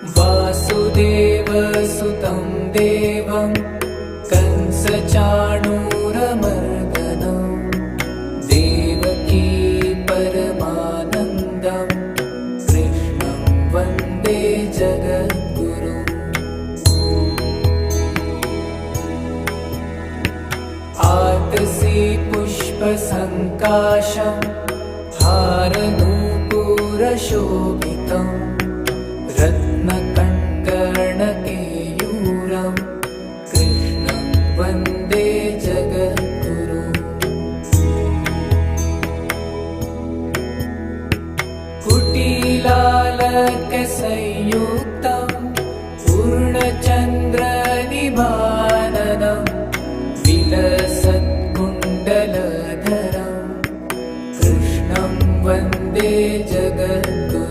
वासुदेवसुतं देवं कंसचाणूरमर्दनं देवकी परमानन्दं कृष्णं वन्दे जगद्गुरुम्। आतसी पुष्पसङ्काशं हारनूपुरशोभितं रत्नकङ्कणकेयूरं कृष्णं वन्दे जगद्गुरुम्। कुटिलालकसंयुक्तं पूर्णचन्द्रनिभाननं विलसत्कुण्डलधरं कृष्णं वन्दे जगद्गुरुम्।